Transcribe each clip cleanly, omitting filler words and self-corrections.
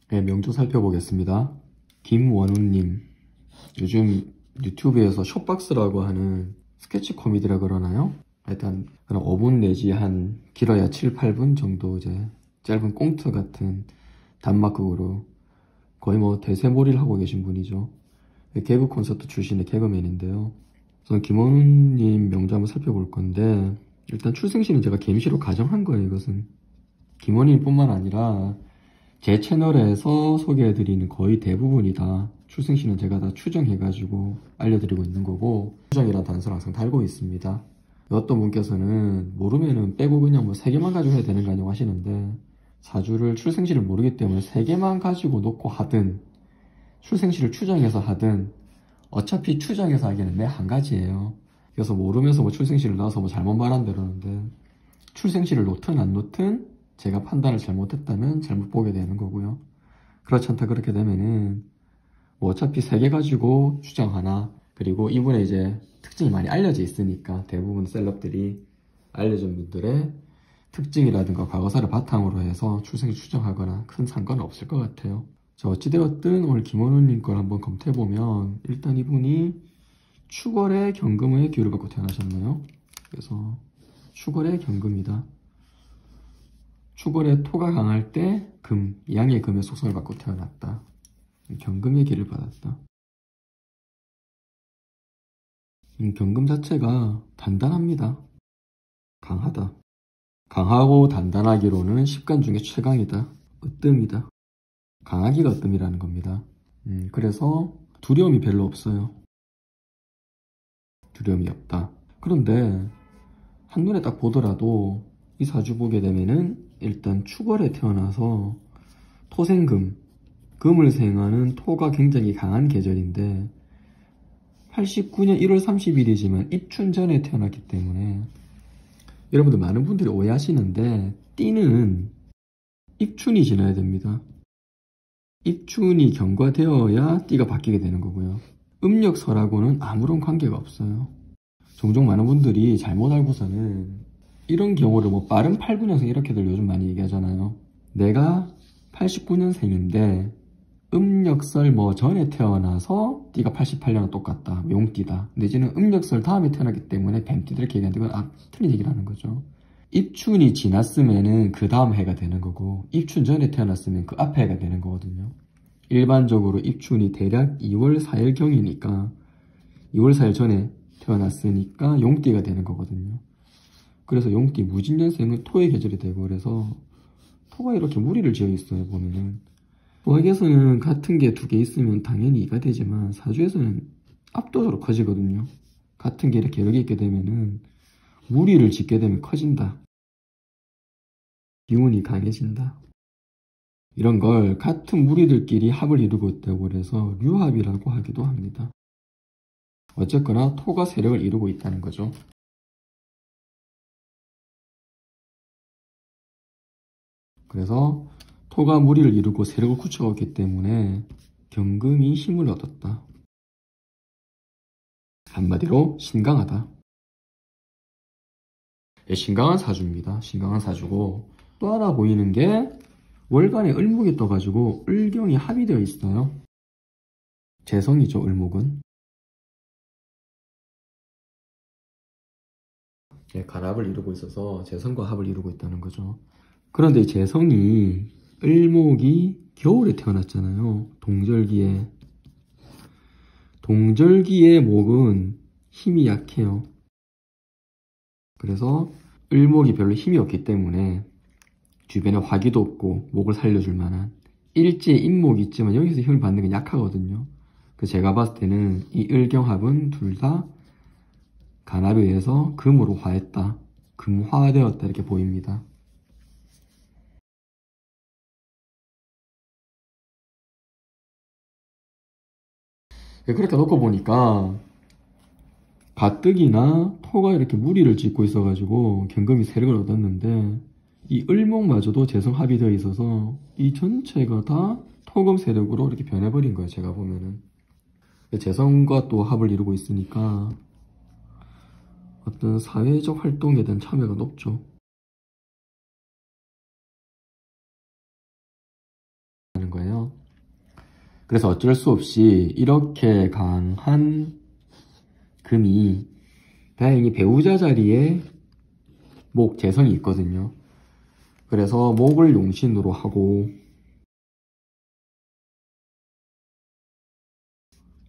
네, 명조 살펴보겠습니다. 김원우님, 요즘 유튜브에서 숏박스라고 하는 스케치 코미디라 그러나요? 일단 그런 5분 내지 한 길어야 7, 8분 정도 이제 짧은 꽁트 같은 단막극으로 거의 뭐 대세몰이를 하고 계신 분이죠. 개그 콘서트 출신의 개그맨인데요. 저는 김원우님 명조 한번 살펴볼 건데, 일단 출생시는 제가 개미시로 가정한 거예요. 이것은 김원우님 뿐만 아니라 제 채널에서 소개해드리는 거의 대부분이 다 출생시는 제가 다 추정해가지고 알려드리고 있는 거고, 추정이라는 단서를 항상 달고 있습니다. 어떤 분께서는 모르면은 빼고 그냥 뭐 3개만 가지고 해야 되는 거 아니냐고 하시는데, 사주를 출생시를 모르기 때문에 3개만 가지고 놓고 하든 출생시를 추정해서 하든 어차피 추정해서 하기에는 매 한 가지예요. 그래서 모르면서 뭐 출생시를 넣어서 뭐 잘못 말한다 그러는데, 출생시를 놓든 안 놓든 제가 판단을 잘못했다면 잘못 보게 되는 거고요. 그렇지 않다 그렇게 되면은 뭐 어차피 3개 가지고 추정하나, 그리고 이분의 이제 특징이 많이 알려져 있으니까 대부분 셀럽들이 알려진 분들의 특징이라든가 과거사를 바탕으로 해서 출생시 추정하거나 큰 상관은 없을 것 같아요. 자, 어찌되었든 오늘 김원우님 걸 한번 검토해보면, 일단 이분이 축월의 경금의 기운을 받고 태어나셨나요? 그래서 축월의 경금이다. 축월의 토가 강할 때 금, 양의 금의 속성을 받고 태어났다. 경금의 기를 받았다. 경금 자체가 단단합니다. 강하다. 강하고 단단하기로는 10간 중에 최강이다. 으뜸이다. 강하기가 으뜸이라는 겁니다. 그래서 두려움이 별로 없어요. 두려움이 없다. 그런데 한눈에 딱 보더라도 이 사주 보게 되면은 일단 축월에 태어나서 토생금, 금을 생하는 토가 굉장히 강한 계절인데 89년 1월 30일이지만 입춘 전에 태어났기 때문에, 여러분들 많은 분들이 오해하시는데 띠는 입춘이 지나야 됩니다. 입춘이 경과되어야 띠가 바뀌게 되는 거고요. 음력설하고는 아무런 관계가 없어요. 종종 많은 분들이 잘못 알고서는 이런 경우를 뭐 빠른 89년생 이렇게들 요즘 많이 얘기하잖아요. 내가 89년생인데 음력설 뭐 전에 태어나서 띠가 88년과 똑같다, 용띠다, 내지는 음력설 다음에 태어났기 때문에 뱀띠다 이렇게 얘기하는데, 그건 틀린 얘기를 하는 거죠. 입춘이 지났으면은 그 다음 해가 되는 거고, 입춘 전에 태어났으면 그 앞에 해가 되는 거거든요. 일반적으로 입춘이 대략 2월 4일경이니까 2월 4일 전에 태어났으니까 용띠가 되는 거거든요. 그래서 용띠 무진년생은 토의 계절이 되고, 그래서 토가 이렇게 무리를 지어 있어요. 보면은 부학에서는 같은 게 2개 있으면 당연히 2가 되지만 사주에서는 압도적으로 커지거든요. 같은 게 이렇게 여러 개 있게 되면은 무리를 짓게 되면 커진다. 기운이 강해진다. 이런 걸 같은 무리들끼리 합을 이루고 있다고 해서 류합이라고 하기도 합니다. 어쨌거나 토가 세력을 이루고 있다는 거죠. 그래서 토가 무리를 이루고 세력을 구축하고 있기 때문에 경금이 힘을 얻었다. 한마디로 신강하다. 예, 신강한 사주입니다. 신강한 사주고, 또 하나 보이는 게 월간에 을목이 떠가지고 을경이 합이 되어 있어요. 재성이죠, 을목은. 예, 간합을 이루고 있어서 재성과 합을 이루고 있다는 거죠. 그런데 이 재성이, 을목이 겨울에 태어났잖아요. 동절기에. 동절기의 목은 힘이 약해요. 그래서 을목이 별로 힘이 없기 때문에 주변에 화기도 없고 목을 살려줄 만한 일제 인목이 있지만 여기서 힘을 받는 건 약하거든요. 그래서 제가 봤을 때는 이 을경합은 둘 다 간합에 의해서 금으로 화했다, 금화되었다 이렇게 보입니다. 그렇게 놓고 보니까 가뜩이나 토가 이렇게 무리를 짓고 있어가지고 경금이 세력을 얻었는데, 이 을목마저도 재성합이 되어 있어서 이 전체가 다 토금 세력으로 이렇게 변해버린 거예요. 제가 보면은 재성과 또 합을 이루고 있으니까 어떤 사회적 활동에 대한 참여가 높죠. 하는 거예요. 그래서 어쩔 수 없이 이렇게 강한 금이 다행히 배우자 자리에 목 재성이 있거든요. 그래서 목을 용신으로 하고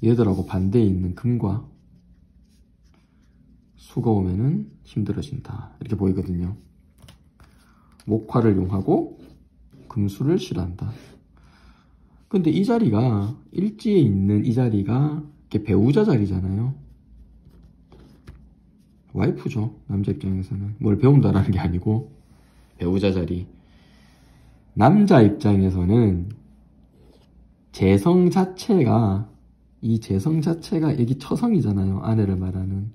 얘들하고 반대에 있는 금과 수가 오면은 힘들어진다 이렇게 보이거든요. 목화를 용하고 금수를 싫어한다. 근데 이 자리가 일지에 있는 이 자리가 이렇게 배우자 자리잖아요. 와이프죠. 남자 입장에서는 뭘 배운다라는 게 아니고 배우자 자리. 남자 입장에서는 재성 자체가 이 재성 자체가 여기 처성이잖아요. 아내를 말하는.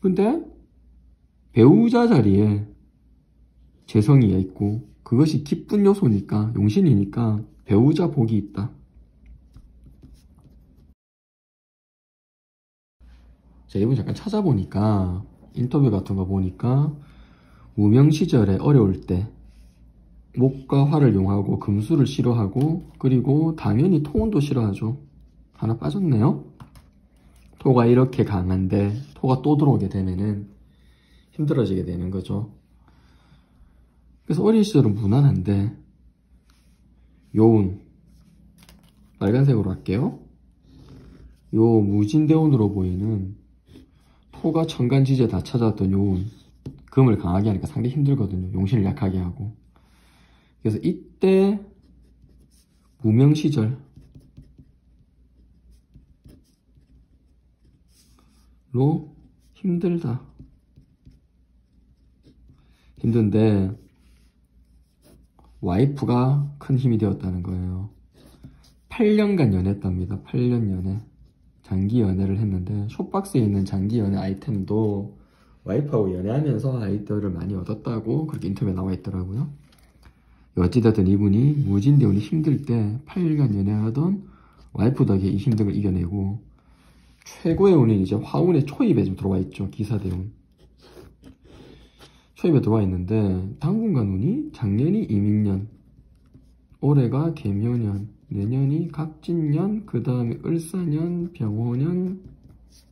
근데 배우자 자리에 재성이 있고 그것이 기쁜 요소니까 용신이니까 배우자 복이 있다. 제가 이분 잠깐 찾아보니까 인터뷰 같은 거 보니까 무명 시절에 어려울 때 목과 화를 용하고 금수를 싫어하고 그리고 당연히 토운도 싫어하죠. 하나 빠졌네요. 토가 이렇게 강한데 토가 또 들어오게 되면은 힘들어지게 되는 거죠. 그래서 어린 시절은 무난한데 요운 빨간색으로 할게요. 요 무진대운으로 보이는 토가 천간지지에 다 찾아왔던 요운 금을 강하게 하니까 상당히 힘들거든요. 용신을 약하게 하고. 그래서 이때 무명 시절로 힘들다. 힘든데 와이프가 큰 힘이 되었다는 거예요. 8년간 연애했답니다. 8년 연애. 장기 연애를 했는데 숏박스에 있는 장기 연애 아이템도 와이프하고 연애하면서 아이디어를 많이 얻었다고 그렇게 인터뷰에 나와 있더라고요. 어찌됐든 이분이 무진대운이 힘들 때 8년간 연애하던 와이프 덕에 이 힘든 걸 이겨내고 최고의 운은 이제 화운의 초입에 좀 들어와 있죠. 기사대운. 초입에 들어와 있는데 당분간 운이 작년이 이민년, 올해가 개묘년, 내년이 갑진년, 그 다음에 을사년, 병호년,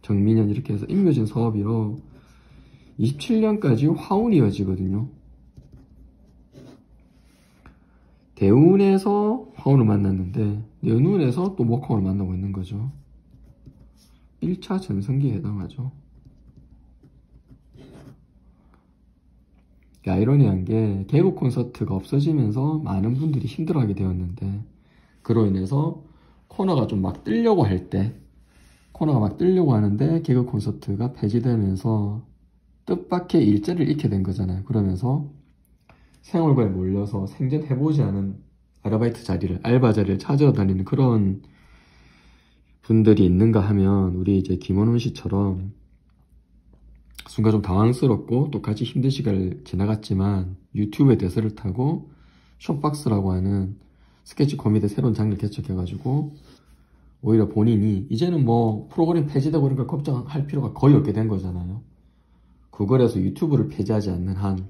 정미년 이렇게 해서 임묘진 사업이로 27년까지 화운이 이어지거든요. 대운에서 화운을 만났는데 연운에서 또 목화운을 만나고 있는 거죠. 1차 전성기에 해당하죠. 아이러니한 게 개그 콘서트가 없어지면서 많은 분들이 힘들어하게 되었는데 그로 인해서 코너가 좀 막 뜨려고 할 때 코너가 막 뜨려고 하는데 개그 콘서트가 폐지되면서 뜻밖의 일자리를 잃게 된 거잖아요. 그러면서 생활고에 몰려서 생전해보지 않은 아르바이트 자리를, 알바 자리를 찾으러 다니는 그런 분들이 있는가 하면 우리 이제 김원훈 씨처럼 순간 좀 당황스럽고 똑같이 힘든 시간을 지나갔지만 유튜브의 대세를 타고 숏박스라고 하는 스케치 코미디 새로운 장르를 개척해가지고 오히려 본인이 이제는 뭐 프로그램 폐지되고 이런 걸 걱정할 필요가 거의 없게 된 거잖아요. 구글에서 유튜브를 폐지하지 않는 한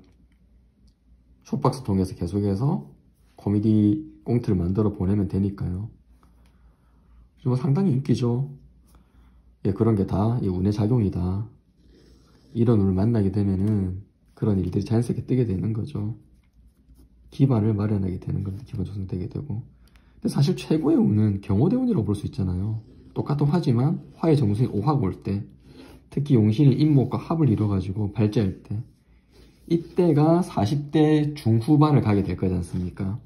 숏박스 통해서 계속해서 코미디 꽁트를 만들어 보내면 되니까요. 뭐 상당히 인기죠. 예, 그런 게 다 이 운의 작용이다. 이런 운을 만나게 되면은 그런 일들이 자연스럽게 뜨게 되는 거죠. 기반을 마련하게 되는 겁니다. 기반 조성되게 되고. 근데 사실 최고의 운은 경호대운이라고 볼 수 있잖아요. 똑같은 화지만 화의 정수인 오화가 올 때, 특히 용신이 인목과 합을 이뤄가지고 발자할 때, 이때가 40대 중후반을 가게 될 거지 않습니까?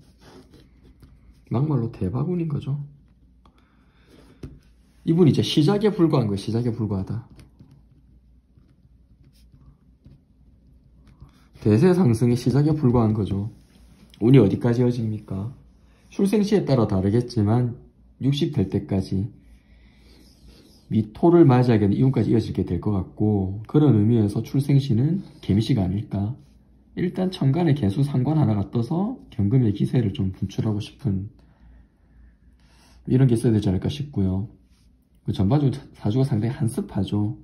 막말로 대박운인 거죠. 이분이 이제 시작에 불과한 거예요. 시작에 불과하다. 대세 상승의 시작에 불과한 거죠. 운이 어디까지 이어집니까? 출생시에 따라 다르겠지만 60 될 때까지 미토를 맞이하게 되는 이운까지 이어지게 될 것 같고, 그런 의미에서 출생시는 개미시가 아닐까. 일단 천간에 개수 상관 하나가 떠서 경금의 기세를 좀 분출하고 싶은 이런 게 있어야 되지 않을까 싶고요. 전반적으로 사주가 상당히 한습하죠.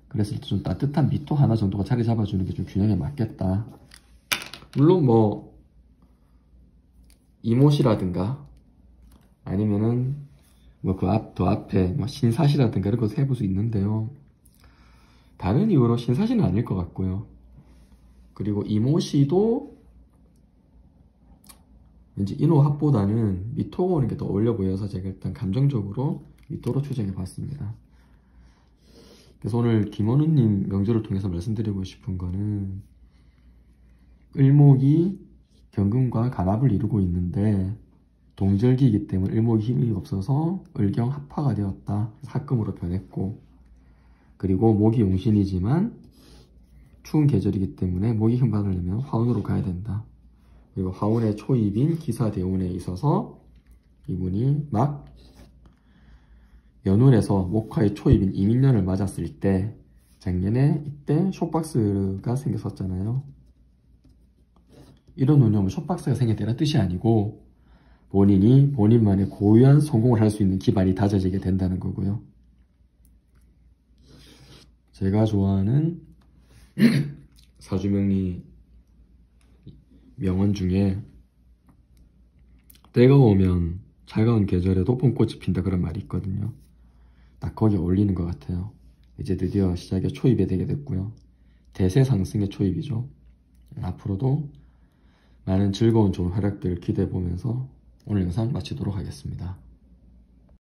그래서 좀 따뜻한 미토 하나 정도가 자리 잡아주는 게 좀 균형에 맞겠다. 물론 뭐 이모시라든가 아니면은 뭐 더 앞에 뭐 신사시라든가 이런 것도 해볼 수 있는데요. 다른 이유로 신사시는 아닐 것 같고요. 그리고 이모시도 왠지 인호합보다는 미토가 오는 게 더 어울려 보여서 제가 일단 감정적으로 미토로 추정해 봤습니다. 그래서 오늘 김원우님 명조를 통해서 말씀드리고 싶은 거는 을목이 경금과 간합을 이루고 있는데 동절기이기 때문에 을목이 힘이 없어서 을경 합화가 되었다. 합금으로 변했고, 그리고 목이 용신이지만 추운 계절이기 때문에 목이 힘 받으려면 화운으로 가야 된다. 그리고 화운의 초입인 기사대운에 있어서 이분이 막 연운에서 목화의 초입인 이민년을 맞았을 때 작년에 이때 숏박스가 생겼었잖아요. 이런 운이면 숏박스가 생겼다는 뜻이 아니고 본인이 본인만의 고유한 성공을 할 수 있는 기반이 다져지게 된다는 거고요. 제가 좋아하는 사주명리 명언 중에 때가 오면 차가운 계절에도 봄꽃이 핀다 그런 말이 있거든요. 딱 거기에 어울리는 것 같아요. 이제 드디어 시작에 초입이 되게 됐고요. 대세 상승의 초입이죠. 앞으로도 많은 즐거운 좋은 활약들을 기대해 보면서 오늘 영상 마치도록 하겠습니다.